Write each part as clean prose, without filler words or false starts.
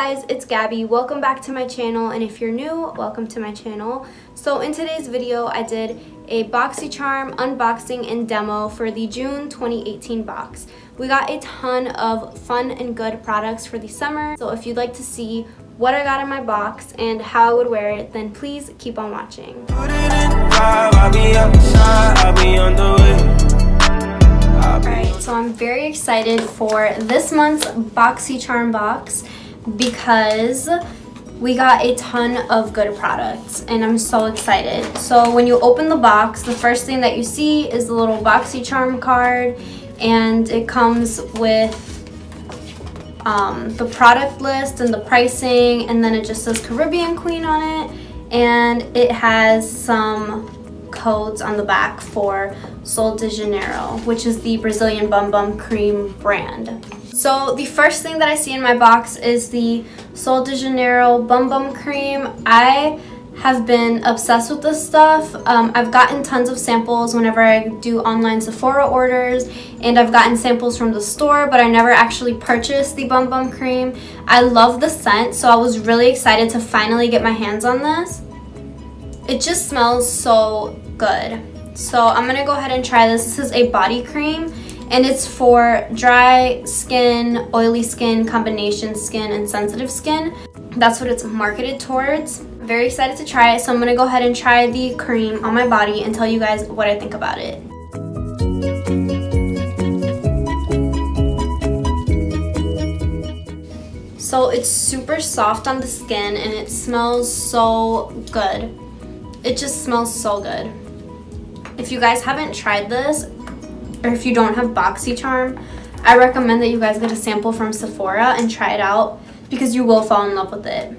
guys, it's Gabby. Welcome back to my channel, and if you're new, welcome to my channel. So in today's video, I did a Boxycharm unboxing and demo for the June 2018 box. We got a ton of fun and good products for the summer, so if you'd like to see what I got in my box and how I would wear it, then please keep on watching. Alright, so I'm very excited for this month's Boxycharm box because we got a ton of good products and I'm so excited. So when you open the box, the first thing that you see is the little Boxycharm card, and it comes with the product list and the pricing, and then it just says Caribbean Queen on it, and it has some codes on the back for Sol de Janeiro, which is the Brazilian Bum Bum Cream brand. So the first thing that I see in my box is the Sol de Janeiro Bum Bum Cream. I have been obsessed with this stuff. I've gotten tons of samples whenever I do online Sephora orders, and I've gotten samples from the store, but I never actually purchased the Bum Bum Cream. I love the scent, so I was really excited to finally get my hands on this. It just smells so good. So I'm gonna go ahead and try this. This is a body cream, and it's for dry skin, oily skin, combination skin, and sensitive skin. That's what it's marketed towards. I'm very excited to try it, so I'm gonna go ahead and try the cream on my body and tell you guys what I think about it. So it's super soft on the skin and it smells so good. It just smells so good. If you guys haven't tried this, or if you don't have Boxycharm, I recommend that you guys get a sample from Sephora and try it out because you will fall in love with it.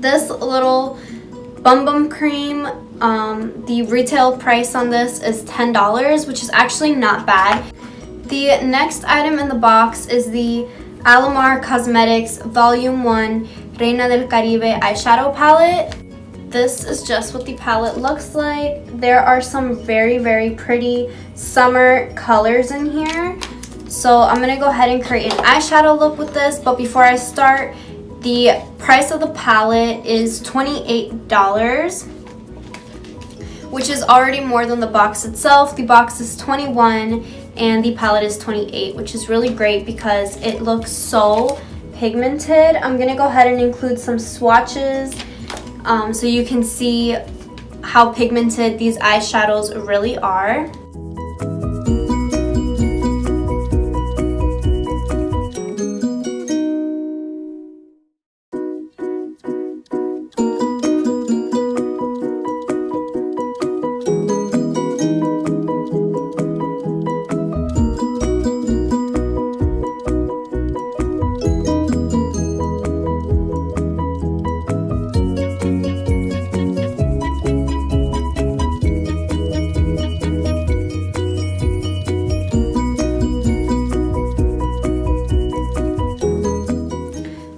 This little Bum Bum Cream, the retail price on this is $10, which is actually not bad. The next item in the box is the Alamar Cosmetics Volume 1 Reina del Caribe eyeshadow palette. This is just what the palette looks like. There are some very pretty summer colors in here. So I'm gonna go ahead and create an eyeshadow look with this, but before I start, the price of the palette is $28, which is already more than the box itself. The box is $21 and the palette is $28, which is really great because it looks so pigmented. I'm gonna go ahead and include some swatches so you can see how pigmented these eyeshadows really are.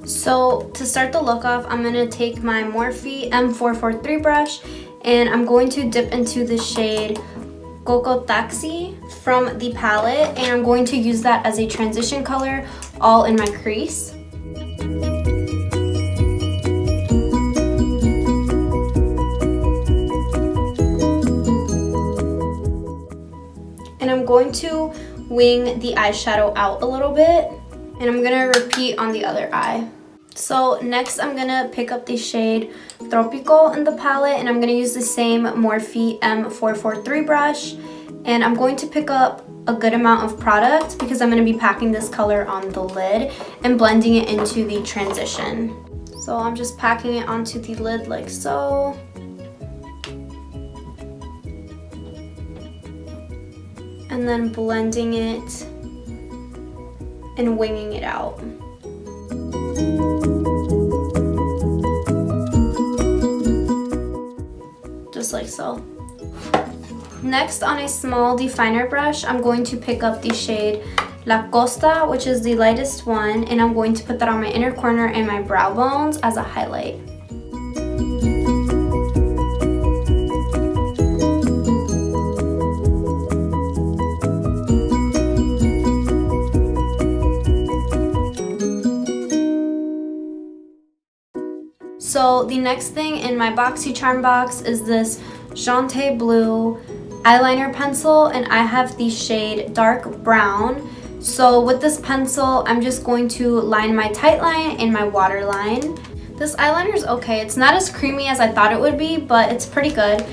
So to start the look off, I'm going to take my Morphe M443 brush and I'm going to dip into the shade Coco Taxi from the palette, and I'm going to use that as a transition color all in my crease. And I'm going to wing the eyeshadow out a little bit, and I'm going to repeat on the other eye. So next I'm gonna pick up the shade Tropical in the palette, and I'm gonna use the same Morphe M443 brush, and I'm going to pick up a good amount of product because I'm gonna be packing this color on the lid and blending it into the transition. So I'm just packing it onto the lid like so. And then blending it and winging it out. Just like so. Next, on a small definer brush, I'm going to pick up the shade La Costa, which is the lightest one, and I'm going to put that on my inner corner and my brow bones as a highlight. So the next thing in my Boxycharm box is this Jante Blue eyeliner pencil, and I have the shade Dark Brown. So with this pencil, I'm just going to line my tight line and my waterline. This eyeliner is okay. It's not as creamy as I thought it would be, but it's pretty good.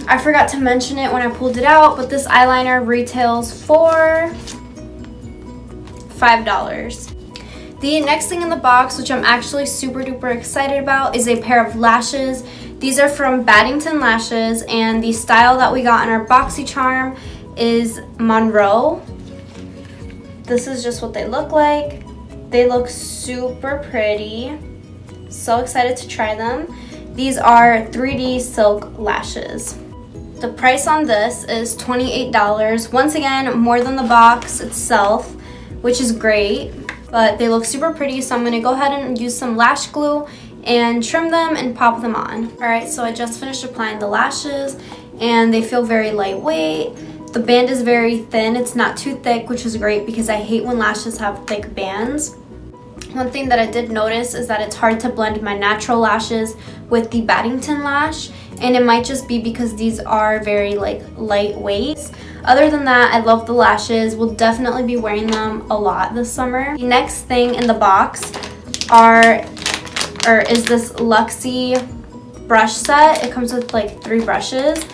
I forgot to mention it when I pulled it out, but this eyeliner retails for $5. The next thing in the box, which I'm actually super duper excited about, is a pair of lashes. These are from Baddington Lashes, and the style that we got in our Boxycharm is Monroe. This is just what they look like. They look super pretty. So excited to try them. These are 3D silk lashes. The price on this is $28. Once again, more than the box itself, which is great, but they look super pretty. So I'm gonna go ahead and use some lash glue and trim them and pop them on. All right, so I just finished applying the lashes and they feel very lightweight. The band is very thin. It's not too thick, which is great because I hate when lashes have thick bands. One thing that I did notice is that it's hard to blend my natural lashes with the Baddington lash, and it might just be because these are very lightweight. Other than that, I love the lashes. We'll definitely be wearing them a lot this summer. The next thing in the box is this Luxie brush set. It comes with like 3 brushes.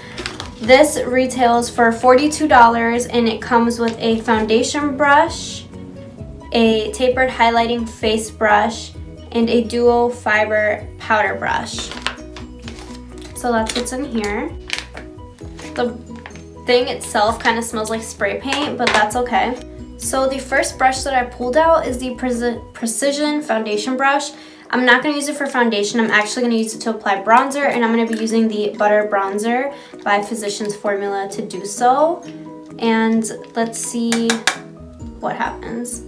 This retails for $42, and it comes with a foundation brush, a tapered highlighting face brush, and a duo fiber powder brush. So that's what's in here. The thing itself kind of smells like spray paint, but that's okay. So the first brush that I pulled out is the Precision Foundation Brush. I'm not going to use it for foundation. I'm actually going to use it to apply bronzer, and I'm going to be using the Butter Bronzer by Physicians Formula to do so. And let's see what happens.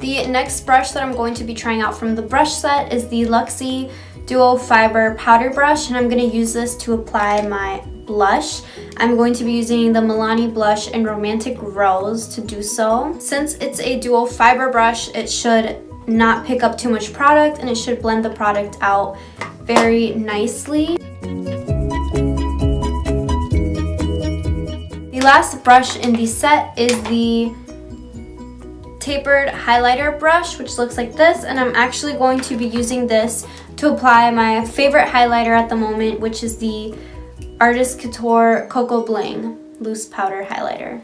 The next brush that I'm going to be trying out from the brush set is the Luxie Duo Fiber Powder Brush, and I'm going to use this to apply my blush. I'm going to be using the Milani Blush in Romantic Rose to do so. Since it's a dual fiber brush, it should not pick up too much product, and it should blend the product out very nicely. The last brush in the set is the tapered highlighter brush, which looks like this, and I'm actually going to be using this to apply my favorite highlighter at the moment, which is the Artist Couture Cocoa Bling Loose Powder Highlighter.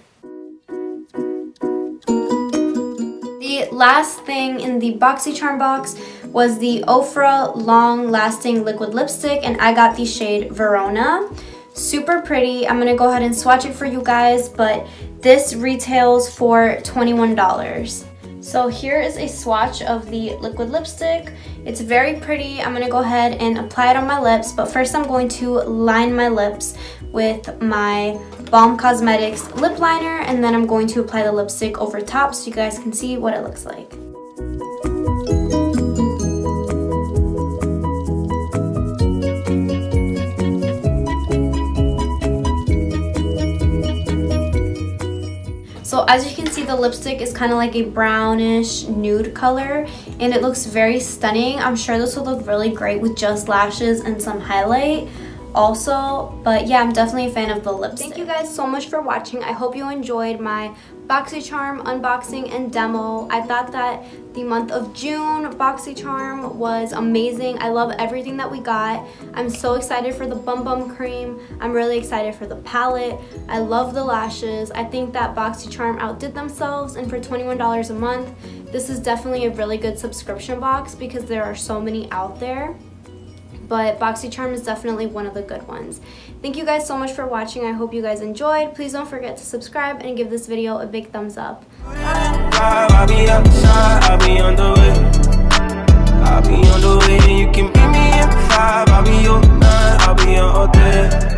The last thing in the Boxycharm box was the Ofra Long Lasting Liquid Lipstick, and I got the shade Verona. Super pretty. I'm gonna go ahead and swatch it for you guys, but this retails for $21. So here is a swatch of the liquid lipstick. It's very pretty. I'm gonna go ahead and apply it on my lips, but first I'm going to line my lips with my Balm Cosmetics lip liner, and then I'm going to apply the lipstick over top so you guys can see what it looks like. So as you can see, the lipstick is kind of like a brownish nude color, and it looks very stunning. I'm sure this will look really great with just lashes and some highlight also, but yeah, I'm definitely a fan of the lipstick. Thank you guys so much for watching. I hope you enjoyed my Boxycharm unboxing and demo. I thought that the month of June Boxycharm was amazing. I love everything that we got. I'm so excited for the Bum Bum Cream. I'm really excited for the palette. I love the lashes. I think that Boxycharm outdid themselves, and for $21 a month, this is definitely a really good subscription box because there are so many out there. But Boxycharm is definitely one of the good ones. Thank you guys so much for watching. I hope you guys enjoyed. Please don't forget to subscribe and give this video a big thumbs up. I'll be outside, I'll be on the way. You can meet me at 5, I'll be your 9, I'll be your all day.